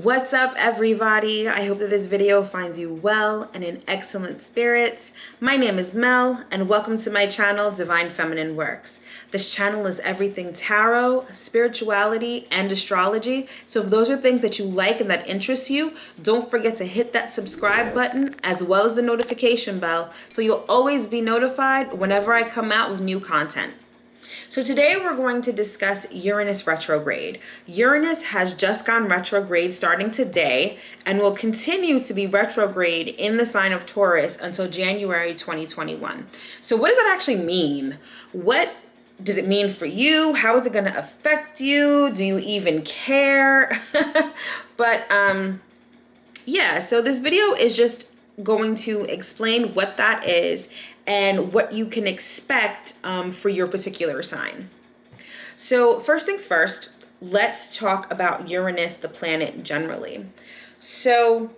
What's up, everybody? I hope that this video finds you well and in excellent spirits. My name is Mel, and welcome to my channel, Divine Feminine Works. This channel is everything tarot, spirituality, and astrology. So if those are things that you like and that interest you, don't forget to hit that subscribe button as well as the notification bell so you'll always be notified whenever I come out with new content. So today we're going to discuss Uranus retrograde. Uranus has just gone retrograde starting today and will continue to be retrograde in the sign of Taurus until January 2021. So what does that actually mean? What does it mean for you? How is it going to affect you? Do you even care? But yeah, so this video is just going to explain what that is and what you can expect for your particular sign. So first things first, let's talk about Uranus, the planet, generally. So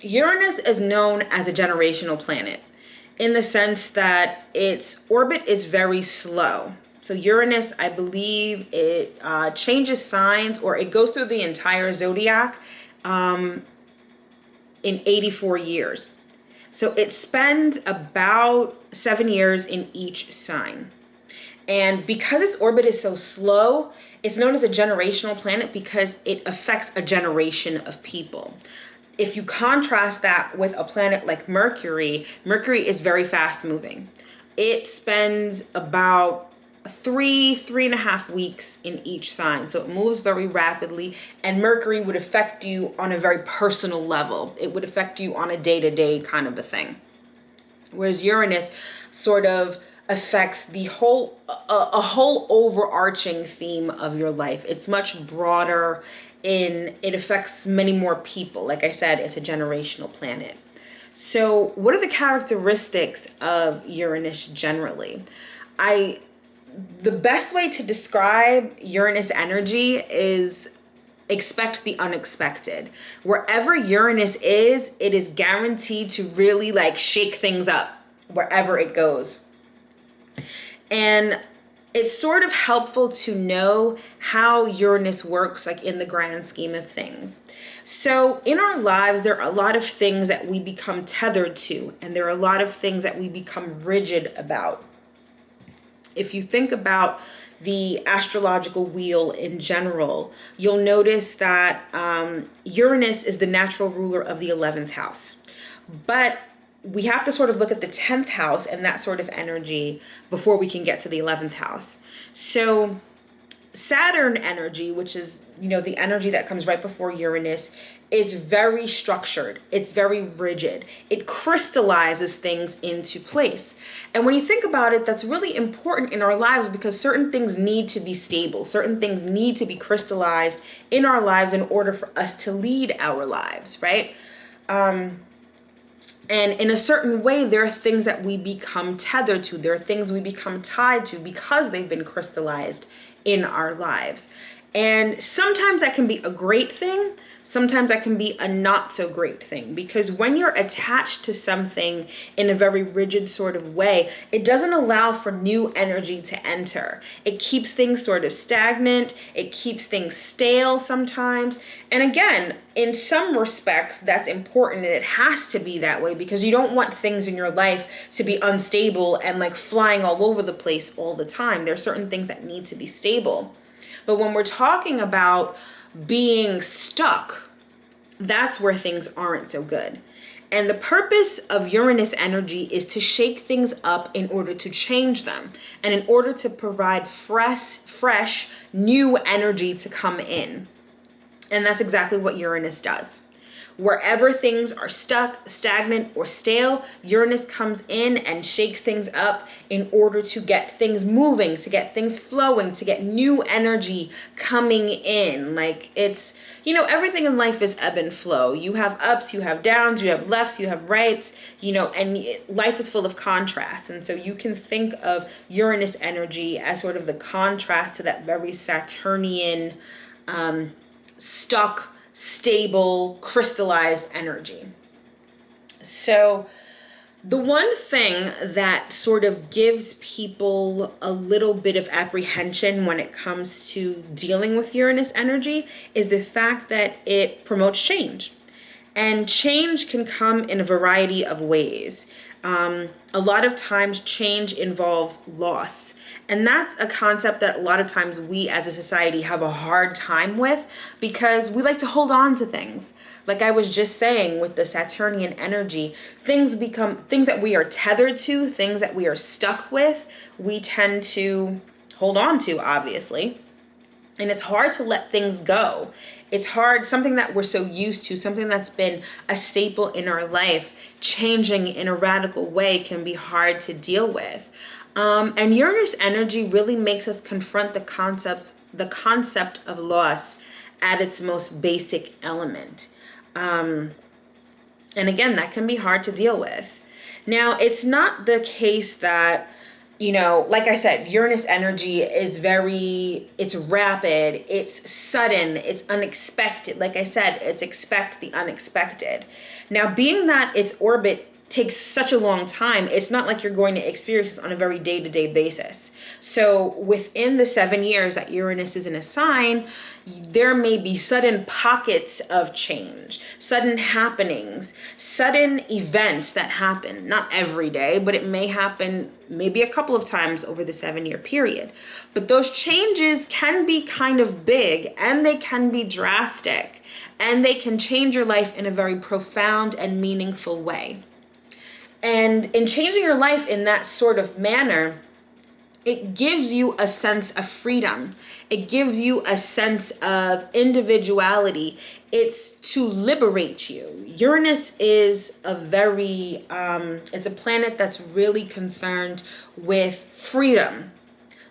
Uranus is known as a generational planet in the sense that its orbit is very slow. So Uranus, I believe it changes signs, or it goes through the entire zodiac in 84 years. So it spends about 7 years in each sign. And because its orbit is so slow, it's known as a generational planet because it affects a generation of people. If you contrast that with a planet like Mercury, Mercury is very fast moving. It spends about 3.5 weeks in each sign. So it moves very rapidly, and Mercury would affect you on a very personal level. It would affect you on a day-to-day kind of a thing. Whereas Uranus sort of affects the whole, a whole overarching theme of your life. It's much broader it affects many more people. Like I said, it's a generational planet. So what are the characteristics of Uranus generally? The best way to describe Uranus energy is expect the unexpected. Wherever Uranus is, it is guaranteed to really shake things up wherever it goes. And it's sort of helpful to know how Uranus works in the grand scheme of things. So in our lives, there are a lot of things that we become tethered to, and there are a lot of things that we become rigid about. If you think about the astrological wheel in general, you'll notice that Uranus is the natural ruler of the 11th house. But we have to sort of look at the 10th house and that sort of energy before we can get to the 11th house. So Saturn energy, which is, the energy that comes right before Uranus, is very structured. It's very rigid. It crystallizes things into place. And when you think about it, that's really important in our lives because certain things need to be stable. Certain things need to be crystallized in our lives in order for us to lead our lives, right? And in a certain way, there are things that we become tethered to. There are things we become tied to because they've been crystallized in our lives. And sometimes that can be a great thing. Sometimes that can be a not so great thing, because when you're attached to something in a very rigid sort of way, it doesn't allow for new energy to enter. It keeps things sort of stagnant. It keeps things stale sometimes. And again, in some respects, that's important, and it has to be that way because you don't want things in your life to be unstable and flying all over the place all the time. There are certain things that need to be stable. But when we're talking about being stuck, that's where things aren't so good. And the purpose of Uranus energy is to shake things up in order to change them and in order to provide fresh, new energy to come in. And that's exactly what Uranus does. Wherever things are stuck, stagnant, or stale, Uranus comes in and shakes things up in order to get things moving, to get things flowing, to get new energy coming in. It's, everything in life is ebb and flow. You have ups, you have downs, you have lefts, you have rights, and life is full of contrasts. And so you can think of Uranus energy as sort of the contrast to that very Saturnian, stable, crystallized energy. So The one thing that sort of gives people a little bit of apprehension when it comes to dealing with Uranus energy is the fact that it promotes change. And change can come in a variety of ways. A lot of times change involves loss. And that's a concept that a lot of times we as a society have a hard time with because we like to hold on to things. Like I was just saying with the Saturnian energy, things that we are tethered to, things that we are stuck with, we tend to hold on to, obviously. And it's hard to let things go. It's hard, something that we're so used to, something that's been a staple in our life, changing in a radical way can be hard to deal with. And Uranus energy really makes us confront the concept of loss at its most basic element. And again, that can be hard to deal with. Now, it's not the case that, like I said, Uranus energy is it's rapid, it's sudden, it's unexpected. Like I said, it's expect the unexpected. Now, being that its orbit takes such a long time, it's not like you're going to experience this on a very day-to-day basis. So within the 7 years that Uranus is in a sign, there may be sudden pockets of change, sudden happenings, sudden events that happen, not every day, but it may happen maybe a couple of times over the 7-year period. But those changes can be kind of big and they can be drastic and they can change your life in a very profound and meaningful way. And in changing your life in that sort of manner, it gives you a sense of freedom. It gives you a sense of individuality. It's to liberate you. Uranus is it's a planet that's really concerned with freedom,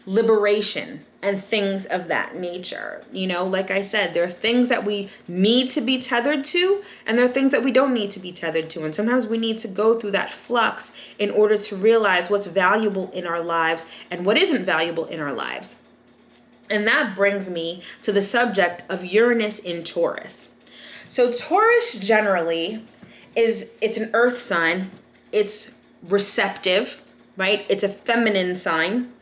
liberation, and things of that nature. Like I said, there are things that we need to be tethered to, and there are things that we don't need to be tethered to. And sometimes we need to go through that flux in order to realize what's valuable in our lives and what isn't valuable in our lives. And that brings me to the subject of Uranus in Taurus. So Taurus generally it's an earth sign. It's receptive, right? It's a feminine sign.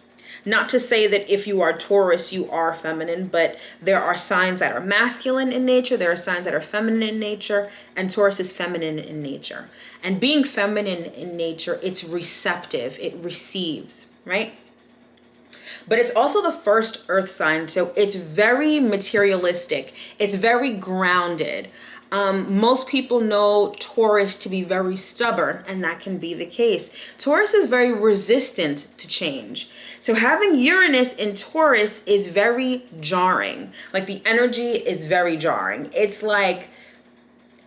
Not to say that if you are Taurus, you are feminine, but there are signs that are masculine in nature. There are signs that are feminine in nature, and Taurus is feminine in nature. And being feminine in nature, it's receptive. It receives, right? But it's also the first earth sign, so it's very materialistic. It's very grounded. Most people know Taurus to be very stubborn, and that can be the case. Taurus is very resistant to change. So having Uranus in Taurus is very jarring. Like the energy is very jarring. It's like,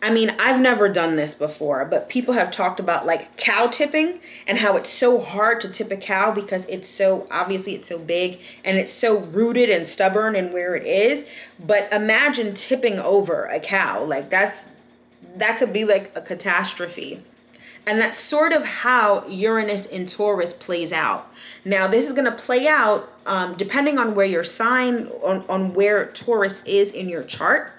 I've never done this before, but people have talked about like cow tipping and how it's so hard to tip a cow because it's so big and it's so rooted and stubborn in where it is. But imagine tipping over a cow. Like that could be like a catastrophe. And that's sort of how Uranus in Taurus plays out. Now, this is going to play out depending on where your sign, on where Taurus is in your chart.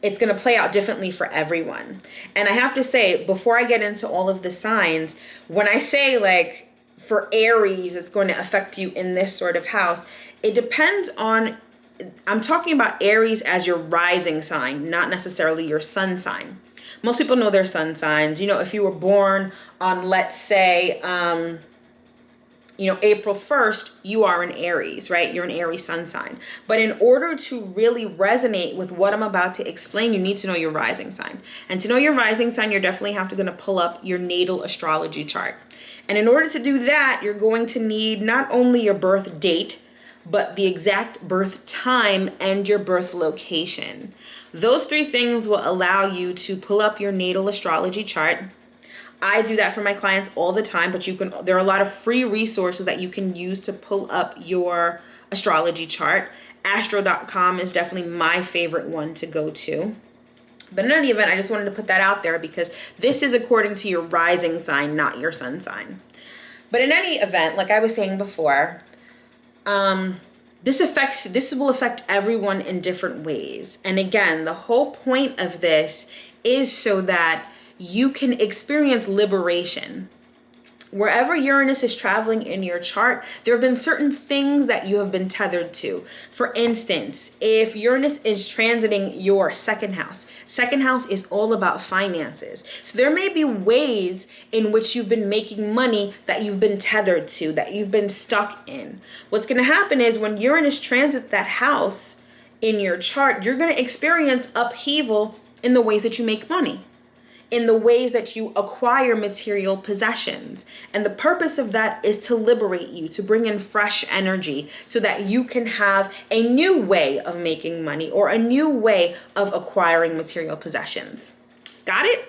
It's going to play out differently for everyone. And I have to say, before I get into all of the signs, when I say like for Aries, it's going to affect you in this sort of house, it depends on, I'm talking about Aries as your rising sign, not necessarily your sun sign. Most people know their sun signs. If you were born on, let's say, April 1st, you are an Aries, right? You're an Aries sun sign. But in order to really resonate with what I'm about to explain, you need to know your rising sign. And to know your rising sign, you're definitely going to pull up your natal astrology chart. And in order to do that, you're going to need not only your birth date, but the exact birth time and your birth location. Those three things will allow you to pull up your natal astrology chart. I do that for my clients all the time, but there are a lot of free resources that you can use to pull up your astrology chart. Astro.com is definitely my favorite one to go to. But in any event, I just wanted to put that out there because this is according to your rising sign, not your sun sign. But in any event, like I was saying before, this will affect everyone in different ways. And again, the whole point of this is so that you can experience liberation. Wherever Uranus is traveling in your chart, there have been certain things that you have been tethered to. For instance, if Uranus is transiting your second house is all about finances. So there may be ways in which you've been making money that you've been tethered to, that you've been stuck in. What's going to happen is when Uranus transits that house in your chart, you're going to experience upheaval in the ways that you make money, in the ways that you acquire material possessions. And the purpose of that is to liberate you, to bring in fresh energy so that you can have a new way of making money or a new way of acquiring material possessions. Got it?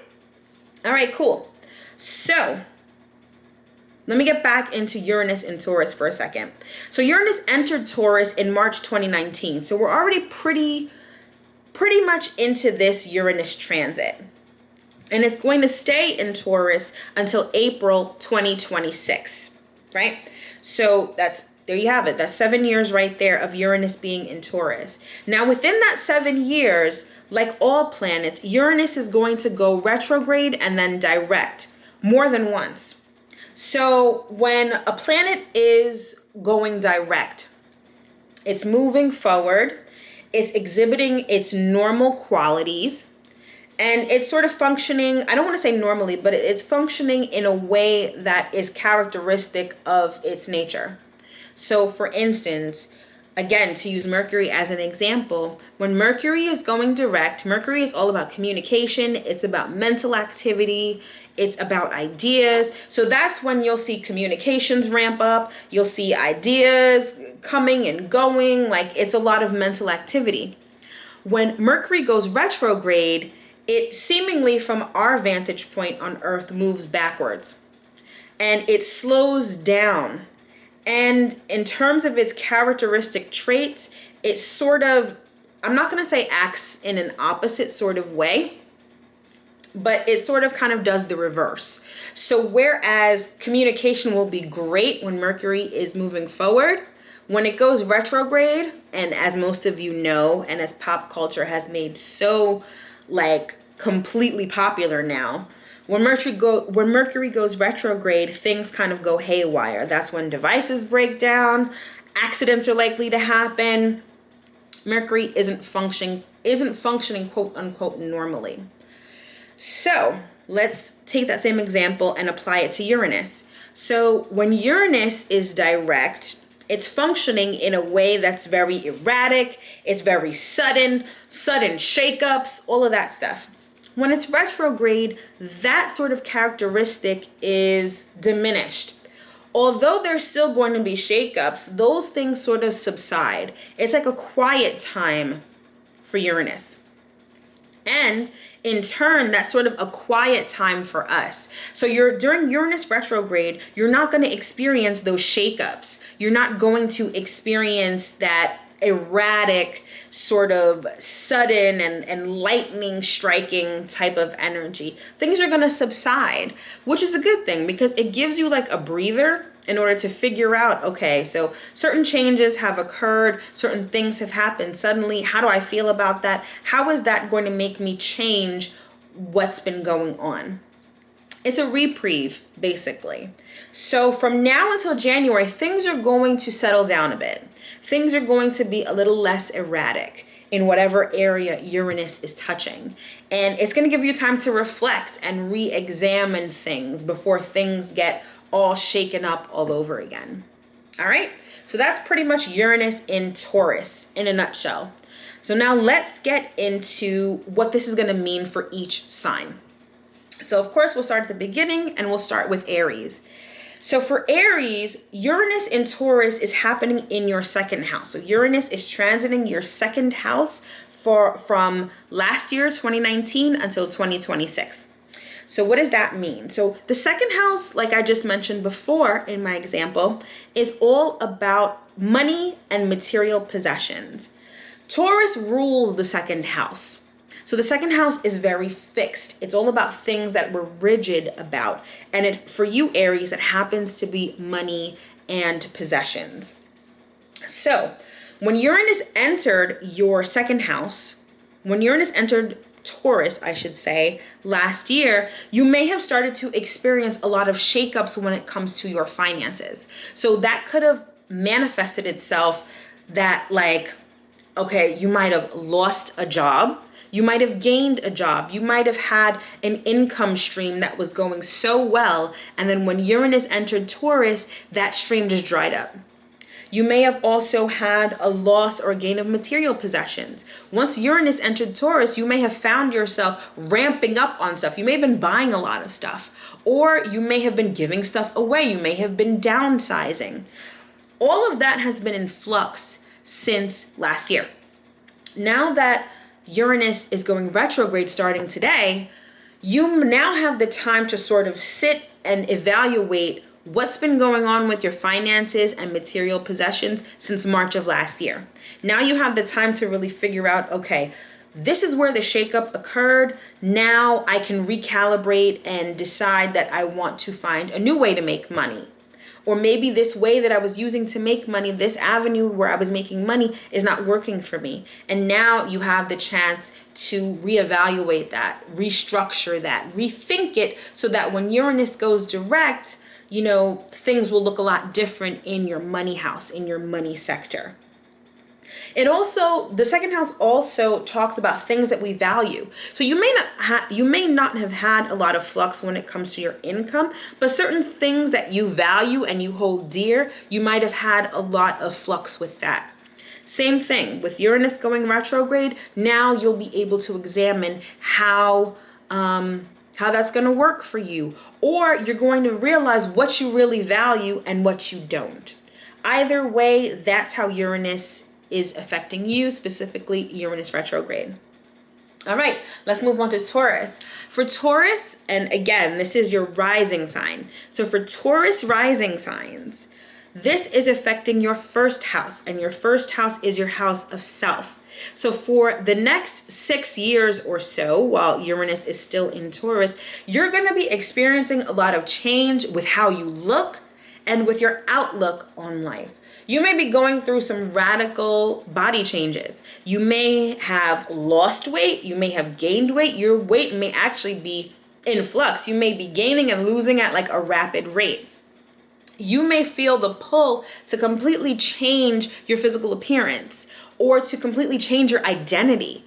All right, cool. So let me get back into Uranus and Taurus for a second. So Uranus entered Taurus in March 2019. So we're already pretty much into this Uranus transit. And it's going to stay in Taurus until April 2026, right? So there you have it. That's 7 years right there of Uranus being in Taurus. Now, within that 7 years, like all planets, Uranus is going to go retrograde and then direct more than once. So when a planet is going direct, it's moving forward, it's exhibiting its normal qualities, and it's sort of functioning, I don't want to say normally, but it's functioning in a way that is characteristic of its nature. So for instance, again, to use Mercury as an example, when Mercury is going direct, Mercury is all about communication, it's about mental activity, it's about ideas. So that's when you'll see communications ramp up, you'll see ideas coming and going, like it's a lot of mental activity. When Mercury goes retrograde, it seemingly from our vantage point on Earth moves backwards and it slows down. And in terms of its characteristic traits, it sort of, I'm not going to say acts in an opposite sort of way, but it sort of kind of does the reverse. So whereas communication will be great when Mercury is moving forward, when it goes retrograde, and as most of you know, and as pop culture has made so like completely popular now, when Mercury goes retrograde, things kind of go haywire. That's when devices break down, accidents are likely to happen. Mercury isn't functioning quote unquote normally. So let's take that same example and apply it to Uranus. So when Uranus is direct, it's functioning in a way that's very erratic, it's very sudden shakeups, all of that stuff. When it's retrograde, that sort of characteristic is diminished. Although there's still going to be shakeups, those things sort of subside. It's like a quiet time for Uranus. And in turn, that's sort of a quiet time for us. So during Uranus retrograde, you're not going to experience those shakeups. You're not going to experience that erratic, sort of sudden and lightning striking type of energy. Things are going to subside, which is a good thing because it gives you like a breather in order to figure out, okay, so certain changes have occurred, certain things have happened suddenly. How do I feel about that? How is that going to make me change what's been going on? It's a reprieve, basically. So from now until January, things are going to settle down a bit. Things are going to be a little less erratic in whatever area Uranus is touching. And it's going to give you time to reflect and re-examine things before things get all shaken up all over again. All right? So that's pretty much Uranus in Taurus in a nutshell. So now let's get into what this is going to mean for each sign. So of course, we'll start at the beginning and we'll start with Aries. So for Aries, Uranus in Taurus is happening in your second house. So Uranus is transiting your second house from last year, 2019, until 2026. So what does that mean? So the second house, like I just mentioned before in my example, is all about money and material possessions. Taurus rules the second house. So the second house is very fixed. It's all about things that we're rigid about. And for you, Aries, it happens to be money and possessions. So when Uranus entered your second house, when Uranus entered Taurus, I should say, last year, you may have started to experience a lot of shakeups when it comes to your finances. So that could have manifested itself that, like, okay, you might have lost a job. You might have gained a job. You might have had an income stream that was going so well. And then when Uranus entered Taurus, that stream just dried up. You may have also had a loss or gain of material possessions. Once Uranus entered Taurus, you may have found yourself ramping up on stuff. You may have been buying a lot of stuff, or you may have been giving stuff away. You may have been downsizing. All of that has been in flux since last year. Now that Uranus is going retrograde starting today, you now have the time to sort of sit and evaluate what's been going on with your finances and material possessions since March of last year. Now you have the time to really figure out, okay, this is where the shakeup occurred. Now I can recalibrate and decide that I want to find a new way to make money. Or maybe this way that I was using to make money, this avenue where I was making money is not working for me. And now you have the chance to reevaluate that, restructure that, rethink it so that when Uranus goes direct, you know, things will look a lot different in your money house, in your money sector. It also, the second house also talks about things that we value. So you may not have had a lot of flux when it comes to your income, but certain things that you value and you hold dear, you might have had a lot of flux with that. Same thing with Uranus going retrograde. Now you'll be able to examine how that's going to work for you, or you're going to realize what you really value and what you don't. Either way, that's how Uranus is affecting you, specifically Uranus retrograde. All right, let's move on to Taurus. For Taurus, and again, this is your rising sign. So for Taurus rising signs, this is affecting your first house, and your first house is your house of self. So for the next 6 years or so, while Uranus is still in Taurus, you're going to be experiencing a lot of change with how you look and with your outlook on life. You may be going through some radical body changes. You may have lost weight. You may have gained weight. Your weight may actually be in flux. You may be gaining and losing at like a rapid rate. You may feel the pull to completely change your physical appearance or to completely change your identity.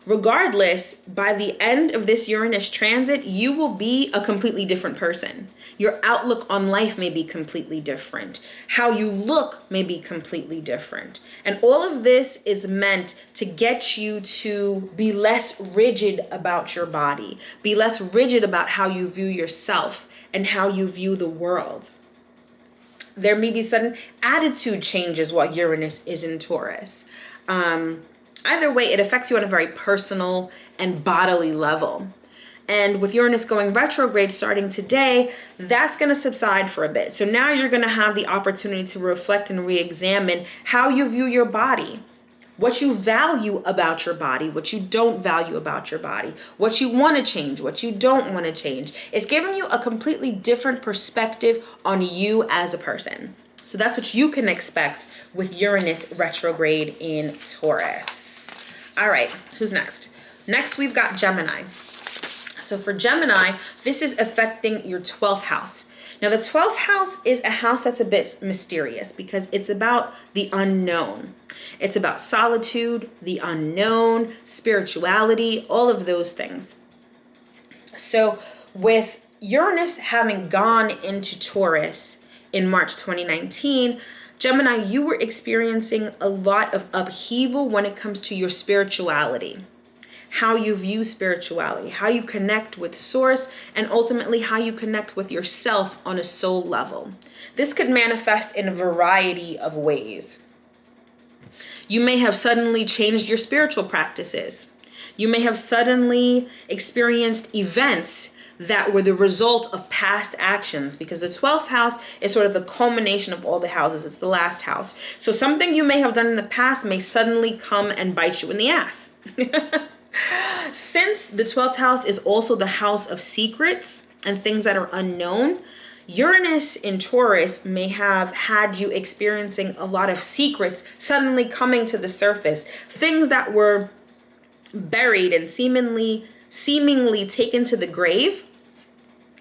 Regardless, by the end of this Uranus transit, you will be a completely different person. Your outlook on life may be completely different. How you look may be completely different. And all of this is meant to get you to be less rigid about your body, be less rigid about how you view yourself and how you view the world. There may be sudden attitude changes while Uranus is in Taurus. Either way, it affects you on a very personal and bodily level. And with Uranus going retrograde starting today, that's going to subside for a bit. So now you're going to have the opportunity to reflect and re-examine how you view your body, what you value about your body, what you don't value about your body, what you want to change, what you don't want to change. It's giving you a completely different perspective on you as a person. So that's what you can expect with Uranus retrograde in Taurus. All right, who's next? Next, we've got Gemini. So for Gemini, this is affecting your 12th house. Now, the 12th house is a house that's a bit mysterious because it's about the unknown. It's about solitude, the unknown, spirituality, all of those things. So with Uranus having gone into Taurus in March 2019, Gemini, you were experiencing a lot of upheaval when it comes to your spirituality, how you view spirituality, how you connect with Source, and ultimately how you connect with yourself on a soul level. This could manifest in a variety of ways. You may have suddenly changed your spiritual practices. You may have suddenly experienced events that were the result of past actions, because the 12th house is sort of the culmination of all the houses. It's the last house. So something you may have done in the past may suddenly come and bite you in the ass. Since the 12th house is also the house of secrets and things that are unknown, Uranus in Taurus may have had you experiencing a lot of secrets suddenly coming to the surface, things that were buried and seemingly taken to the grave,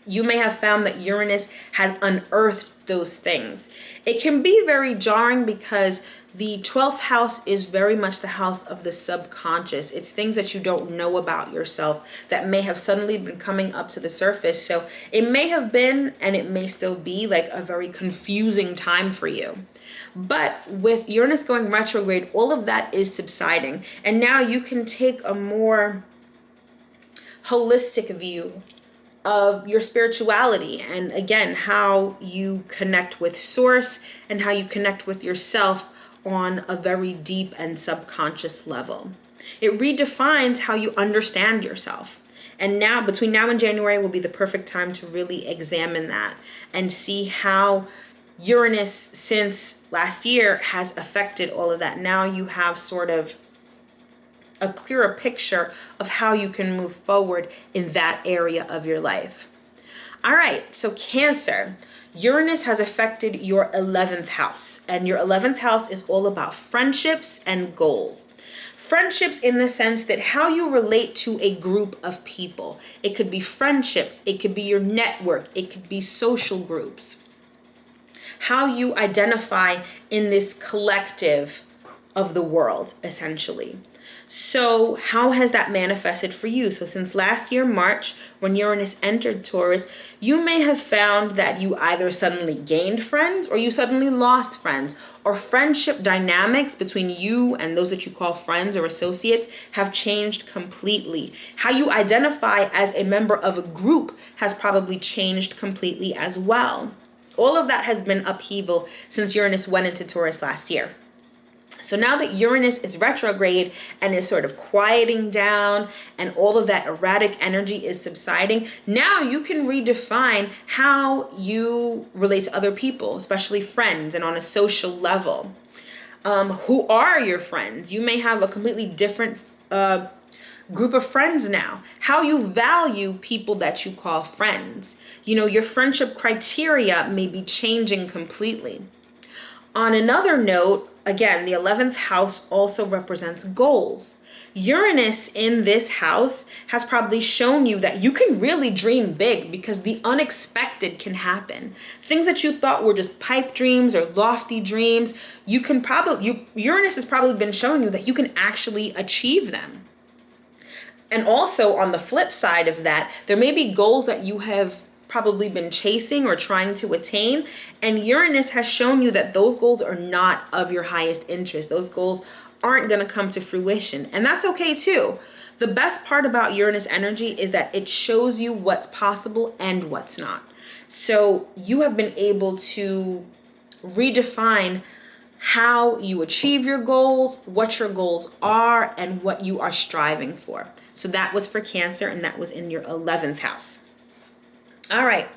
you may have found that Uranus has unearthed those things. It can be very jarring because the 12th house is very much the house of the subconscious. It's things that you don't know about yourself that may have suddenly been coming up to the surface. So it may have been, and it may still be, like a very confusing time for you. But with Uranus going retrograde, all of that is subsiding. And now you can take a more holistic view of your spirituality, and again, how you connect with source and how you connect with yourself on a very deep and subconscious level. It redefines how you understand yourself. And now, between now and January will be the perfect time to really examine that and see how Uranus since last year has affected all of that. Now you have sort of a clearer picture of how you can move forward in that area of your life. All right, so Cancer. Uranus has affected your 11th house, and your 11th house is all about friendships and goals. Friendships in the sense that how you relate to a group of people. It could be friendships, it could be your network, it could be social groups. How you identify in this collective of the world, essentially. So how has that manifested for you? So since last year, March, when Uranus entered Taurus, you may have found that you either suddenly gained friends or you suddenly lost friends, or friendship dynamics between you and those that you call friends or associates have changed completely. How you identify as a member of a group has probably changed completely as well. All of that has been upheaval since Uranus went into Taurus last year. So now that Uranus is retrograde and is sort of quieting down and all of that erratic energy is subsiding, now you can redefine how you relate to other people, especially friends, and on a social level. Who are your friends? You may have a completely different group of friends now. How you value people that you call friends. You know, your friendship criteria may be changing completely. On another note, again, the 11th house also represents goals. Uranus in this house has probably shown you that you can really dream big because the unexpected can happen. Things that you thought were just pipe dreams or lofty dreams, Uranus has probably been showing you that you can actually achieve them. And also on the flip side of that, there may be goals that you have probably been chasing or trying to attain, and Uranus has shown you that those goals are not of your highest interest. Those goals aren't going to come to fruition, and that's okay too. The best part about Uranus energy is that it shows you what's possible and what's not. So you have been able to redefine how you achieve your goals, what your goals are, and what you are striving for. So that was for Cancer, and that was in your 11th house. All right,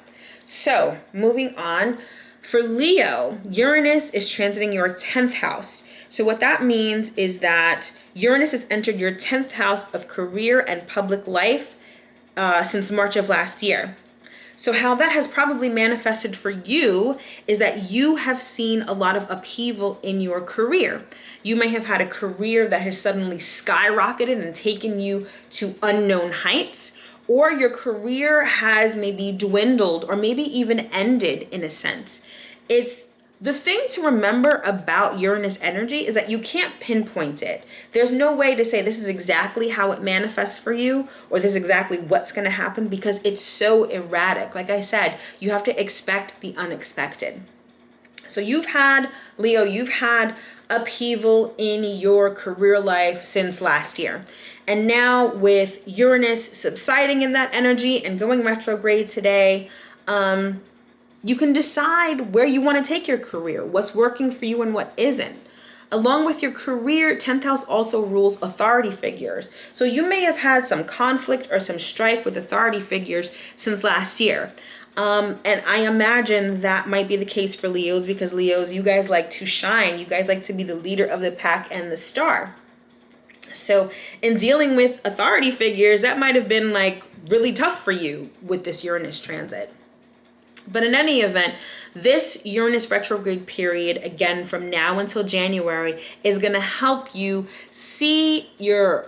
so moving on. For Leo, Uranus is transiting your 10th house. So what that means is that Uranus has entered your 10th house of career and public life since March of last year. So how that has probably manifested for you is that you have seen a lot of upheaval in your career. You may have had a career that has suddenly skyrocketed and taken you to unknown heights, or your career has maybe dwindled or maybe even ended in a sense. It's the thing to remember about Uranus energy is that you can't pinpoint it. There's no way to say this is exactly how it manifests for you or this is exactly what's going to happen because it's so erratic. Like I said, you have to expect the unexpected. So you've had upheaval in your career life since last year. And now with Uranus subsiding in that energy and going retrograde today, you can decide where you want to take your career, what's working for you and what isn't. Along with your career, 10th house also rules authority figures. So you may have had some conflict or some strife with authority figures since last year. And I imagine that might be the case for Leos because Leos, you guys like to shine. You guys like to be the leader of the pack and the star. So in dealing with authority figures, that might have been like really tough for you with this Uranus transit. But in any event, this Uranus retrograde period, again, from now until January, is going to help you see your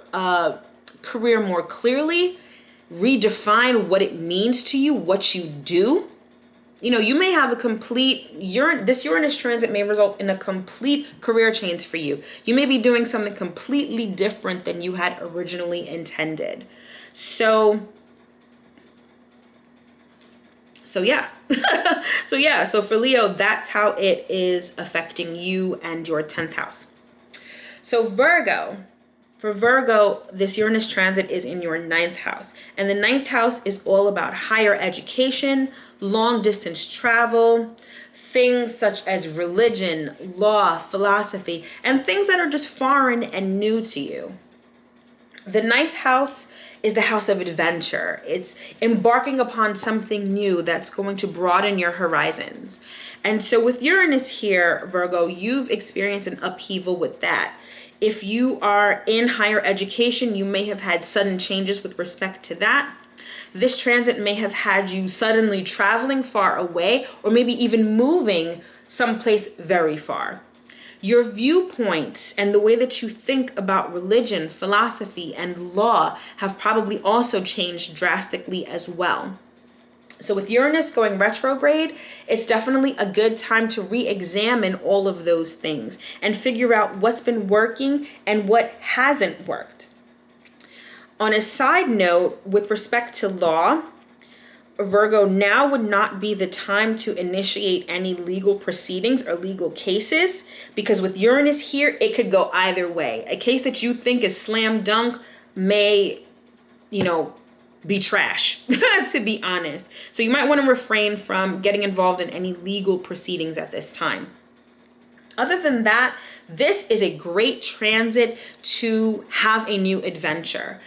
career more clearly, redefine what it means to you, what you do. You know, you may have this Uranus transit may result in a complete career change for you. You may be doing something completely different than you had originally intended. So yeah. So for Leo, that's how it is affecting you and your 10th house. So for Virgo, this Uranus transit is in your 9th house. And the 9th house is all about higher education, long distance travel, things such as religion, law, philosophy, and things that are just foreign and new to you. The 9th house is the house of adventure. It's embarking upon something new that's going to broaden your horizons. And so with Uranus here, Virgo, you've experienced an upheaval with that. If you are in higher education, you may have had sudden changes with respect to that. This transit may have had you suddenly traveling far away, or maybe even moving someplace very far. Your viewpoints and the way that you think about religion, philosophy, and law have probably also changed drastically as well. So with Uranus going retrograde, it's definitely a good time to re-examine all of those things and figure out what's been working and what hasn't worked. On a side note, with respect to law, Virgo, now would not be the time to initiate any legal proceedings or legal cases, because with Uranus here, it could go either way. A case that you think is slam dunk may, be trash, to be honest. So you might want to refrain from getting involved in any legal proceedings at this time. Other than that, this is a great transit to have a new adventure.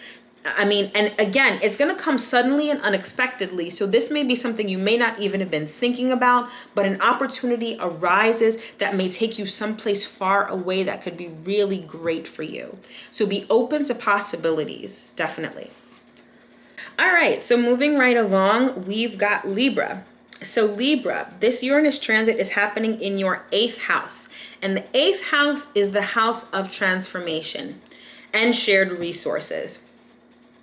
And again, it's going to come suddenly and unexpectedly. So this may be something you may not even have been thinking about, but an opportunity arises that may take you someplace far away that could be really great for you. So be open to possibilities, definitely. All right, so moving right along, we've got Libra. So Libra, this Uranus transit is happening in your 8th house. And the 8th house is the house of transformation and shared resources.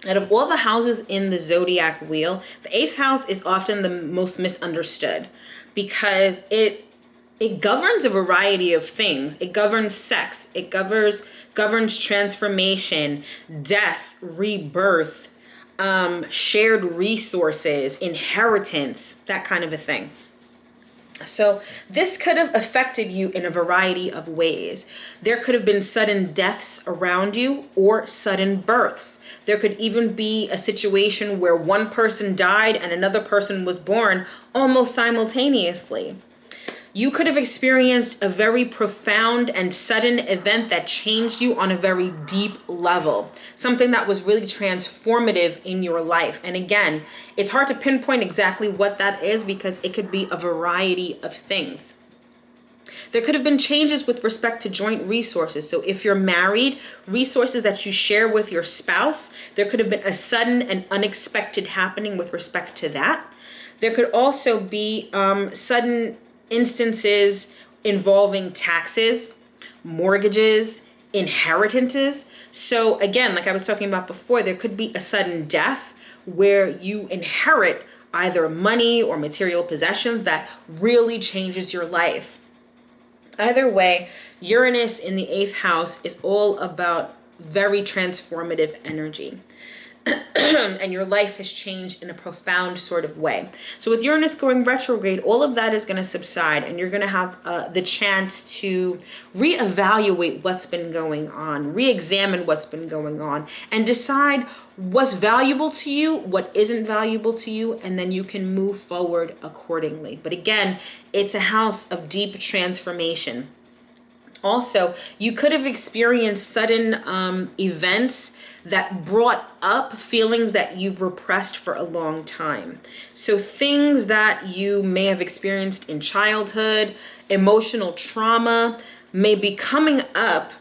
Out of all the houses in the zodiac wheel, the 8th house is often the most misunderstood because it governs a variety of things. It governs sex. It governs transformation, death, rebirth, shared resources, inheritance, that kind of a thing. So this could have affected you in a variety of ways. There could have been sudden deaths around you or sudden births. There could even be a situation where one person died and another person was born almost simultaneously. You could have experienced a very profound and sudden event that changed you on a very deep level, something that was really transformative in your life. And again, it's hard to pinpoint exactly what that is because it could be a variety of things. There could have been changes with respect to joint resources. So if you're married, resources that you share with your spouse, there could have been a sudden and unexpected happening with respect to that. There could also be sudden instances involving taxes, mortgages, inheritances. So again, like I was talking about before, there could be a sudden death where you inherit either money or material possessions that really changes your life. Either way, Uranus in the 8th house is all about very transformative energy. And your life has changed in a profound sort of way. So with Uranus going retrograde, all of that is going to subside and you're going to have the chance to reevaluate what's been going on, re-examine what's been going on, and decide what's valuable to you, what isn't valuable to you, and then you can move forward accordingly. But again, it's a house of deep transformation. Also, you could have experienced sudden events that brought up feelings that you've repressed for a long time. So things that you may have experienced in childhood, emotional trauma, may be coming up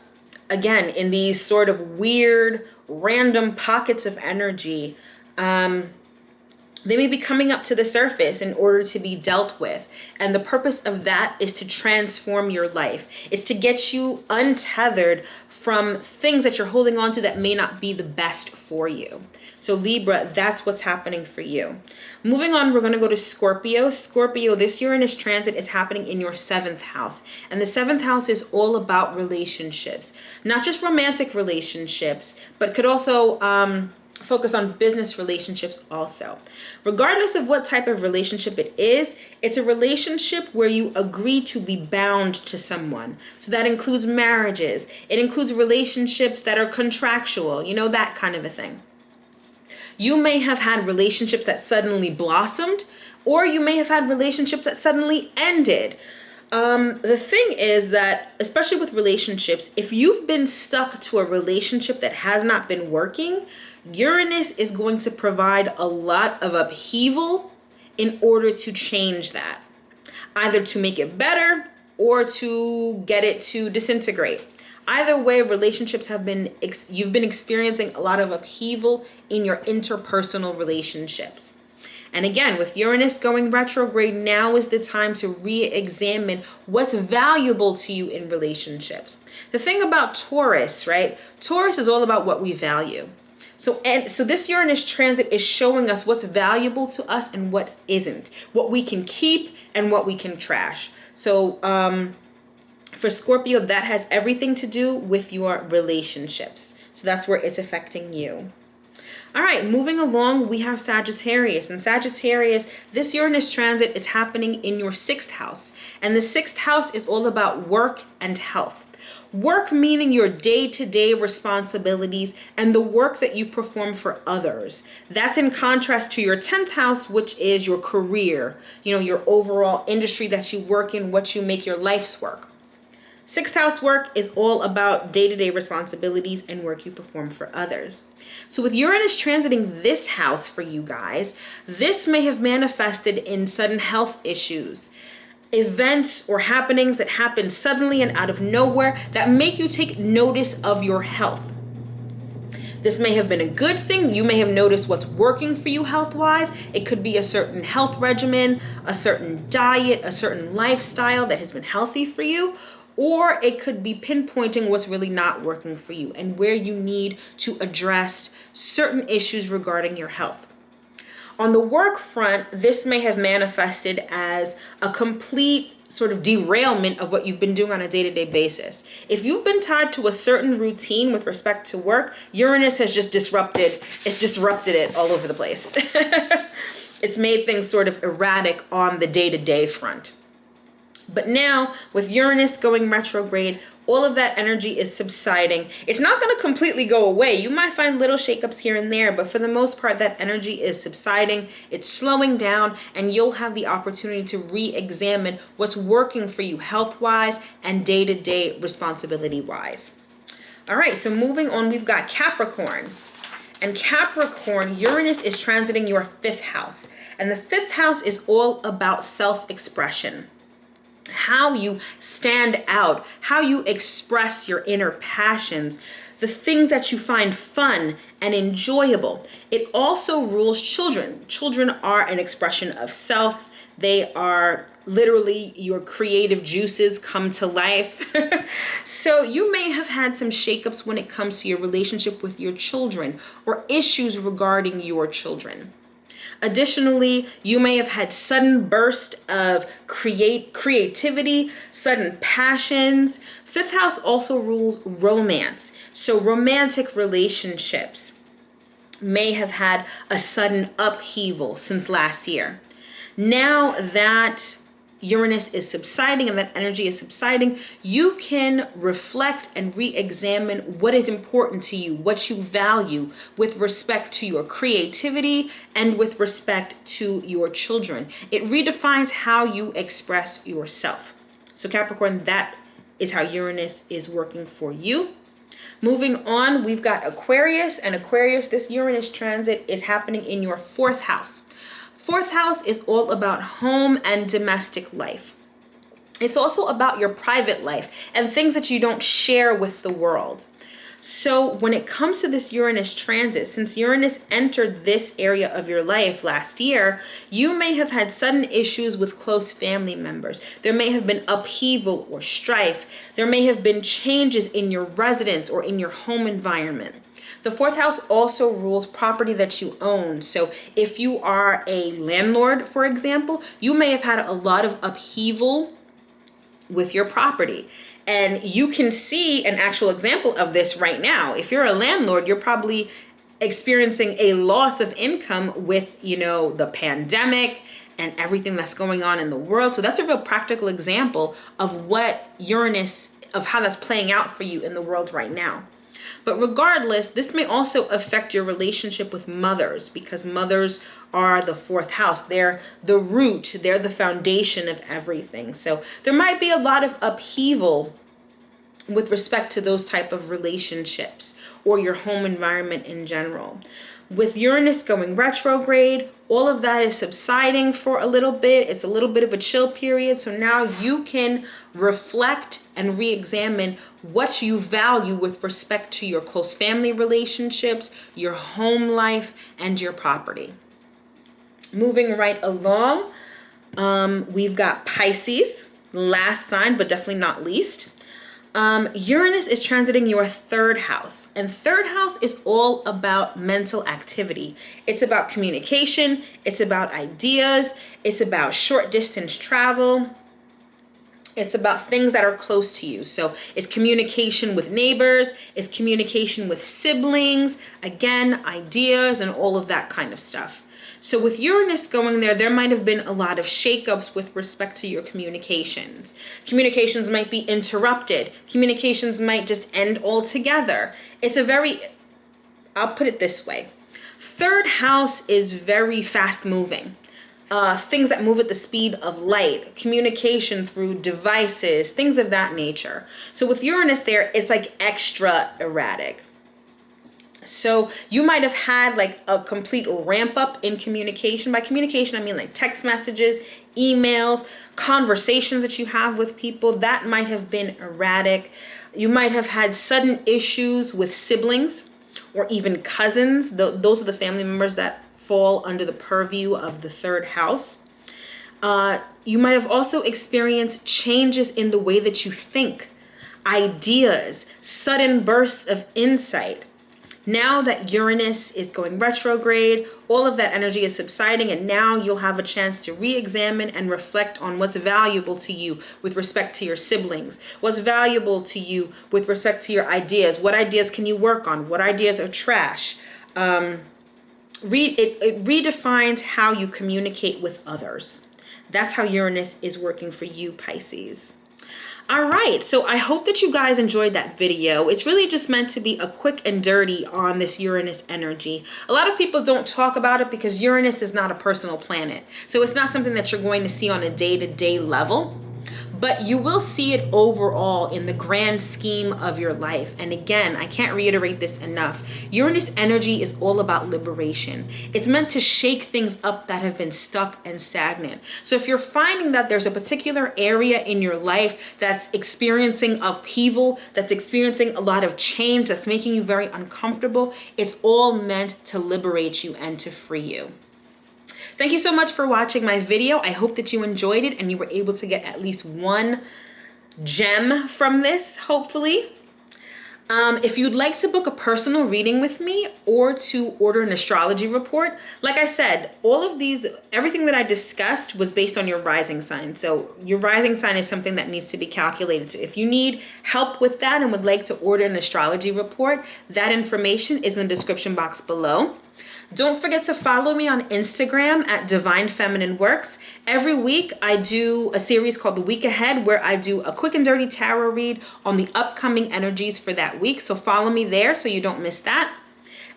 again in these sort of weird, random pockets of energy They may be coming up to the surface in order to be dealt with. And the purpose of that is to transform your life. It's to get you untethered from things that you're holding on to that may not be the best for you. So Libra, that's what's happening for you. Moving on, we're going to go to Scorpio. Scorpio, this Uranus transit is happening in your 7th house. And the 7th house is all about relationships. Not just romantic relationships, but could also focus on business relationships also. Regardless of what type of relationship it is, it's a relationship where you agree to be bound to someone. So that includes marriages. It includes relationships that are contractual, you know, that kind of a thing. You may have had relationships that suddenly blossomed, or you may have had relationships that suddenly ended. The thing is that, especially with relationships, if you've been stuck to a relationship that has not been working, Uranus is going to provide a lot of upheaval in order to change that, either to make it better or to get it to disintegrate. Either way, relationships you've been experiencing a lot of upheaval in your interpersonal relationships. And again, with Uranus going retrograde, now is the time to re-examine what's valuable to you in relationships. The thing about Taurus, right? Taurus is all about what we value. So this Uranus transit is showing us what's valuable to us and what isn't, what we can keep and what we can trash. So for Scorpio, that has everything to do with your relationships. So that's where it's affecting you. All right, moving along, we have Sagittarius. And Sagittarius, this Uranus transit is happening in your 6th house. And the 6th house is all about work and health. Work meaning your day-to-day responsibilities and the work that you perform for others. That's in contrast to your 10th house, which is your career, you know, your overall industry that you work in, what you make your life's work. 6th house work is all about day-to-day responsibilities and work you perform for others. So with Uranus transiting this house for you guys, this may have manifested in sudden health issues, events or happenings that happen suddenly and out of nowhere that make you take notice of your health. This may have been a good thing. You may have noticed what's working for you health-wise. It could be a certain health regimen, a certain diet, a certain lifestyle that has been healthy for you. Or it could be pinpointing what's really not working for you and where you need to address certain issues regarding your health. On the work front, this may have manifested as a complete sort of derailment of what you've been doing on a day-to-day basis. If you've been tied to a certain routine with respect to work, Uranus has just disrupted it all over the place. It's made things sort of erratic on the day-to-day front. But now, with Uranus going retrograde, all of that energy is subsiding. It's not going to completely go away. You might find little shakeups here and there, but for the most part, that energy is subsiding. It's slowing down, and you'll have the opportunity to re-examine what's working for you health-wise and day-to-day responsibility-wise. All right, so moving on, we've got Capricorn. And Capricorn, Uranus is transiting your 5th house. And the 5th house is all about self-expression. How you stand out, how you express your inner passions, the things that you find fun and enjoyable. It also rules children. Children are an expression of self. They are literally your creative juices come to life. So you may have had some shakeups when it comes to your relationship with your children or issues regarding your children. Additionally, you may have had sudden burst of creativity, sudden passions. 5th house also rules romance. So romantic relationships may have had a sudden upheaval since last year. Now that Uranus is subsiding and that energy is subsiding, you can reflect and re-examine what is important to you, what you value with respect to your creativity and with respect to your children. It redefines how you express yourself. So Capricorn, that is how Uranus is working for you. Moving on, we've got Aquarius, and Aquarius, this Uranus transit is happening in your 4th house. 4th house is all about home and domestic life. It's also about your private life and things that you don't share with the world. So when it comes to this Uranus transit, since Uranus entered this area of your life last year, you may have had sudden issues with close family members. There may have been upheaval or strife. There may have been changes in your residence or in your home environment. The fourth house also rules property that you own. So if you are a landlord, for example, you may have had a lot of upheaval with your property. And you can see an actual example of this right now. If you're a landlord, you're probably experiencing a loss of income with, the pandemic and everything that's going on in the world. So that's a real practical example of of how that's playing out for you in the world right now. But regardless, this may also affect your relationship with mothers, because mothers are the fourth house. They're the root, they're the foundation of everything. So there might be a lot of upheaval with respect to those type of relationships or your home environment in general. With Uranus going retrograde, all of that is subsiding for a little bit. It's a little bit of a chill period. So now you can reflect and re-examine what you value with respect to your close family relationships, your home life, and your property. Moving right along, we've got Pisces, last sign, but definitely not least. Uranus is transiting your third house, and third house is all about mental activity. It's about communication. It's about ideas. It's about short distance travel. It's about things that are close to you. So it's communication with neighbors. It's communication with siblings. Again, ideas and all of that kind of stuff. So with Uranus going there, there might have been a lot of shakeups with respect to your communications. Communications might be interrupted. Communications might just end altogether. I'll put it this way. Third house is very fast moving. Things that move at the speed of light, communication through devices, things of that nature. So with Uranus there, it's like extra erratic. So you might have had like a complete ramp up in communication. By communication, I mean like text messages, emails, conversations that you have with people. That might have been erratic. You might have had sudden issues with siblings or even cousins. Those are the family members that fall under the purview of the third house. You might have also experienced changes in the way that you think, ideas, sudden bursts of insight. Now that Uranus is going retrograde, all of that energy is subsiding, and now you'll have a chance to re-examine and reflect on what's valuable to you with respect to your siblings, what's valuable to you with respect to your ideas, what ideas can you work on, what ideas are trash. It redefines how you communicate with others. That's how Uranus is working for you, Pisces. All right, so I hope that you guys enjoyed that video. It's really just meant to be a quick and dirty on this Uranus energy. A lot of people don't talk about it because Uranus is not a personal planet. So it's not something that you're going to see on a day-to-day level. But you will see it overall in the grand scheme of your life. And again, I can't reiterate this enough. Uranus energy is all about liberation. It's meant to shake things up that have been stuck and stagnant. So if you're finding that there's a particular area in your life that's experiencing upheaval, that's experiencing a lot of change, that's making you very uncomfortable, it's all meant to liberate you and to free you. Thank you so much for watching my video. I hope that you enjoyed it and you were able to get at least one gem from this, hopefully. If you'd like to book a personal reading with me or to order an astrology report, like I said, everything that I discussed was based on your rising sign. So your rising sign is something that needs to be calculated. So if you need help with that and would like to order an astrology report, that information is in the description box below. Don't forget to follow me on Instagram at Divine Feminine Works. Every week I do a series called The Week Ahead where I do a quick and dirty tarot read on the upcoming energies for that week. So follow me there so you don't miss that.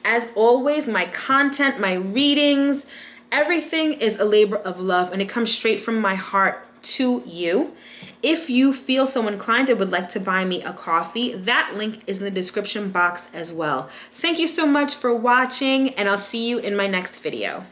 As always, my content, my readings, everything is a labor of love and it comes straight from my heart to you. If you feel so inclined and would like to buy me a coffee, that link is in the description box as well. Thank you so much for watching, and I'll see you in my next video.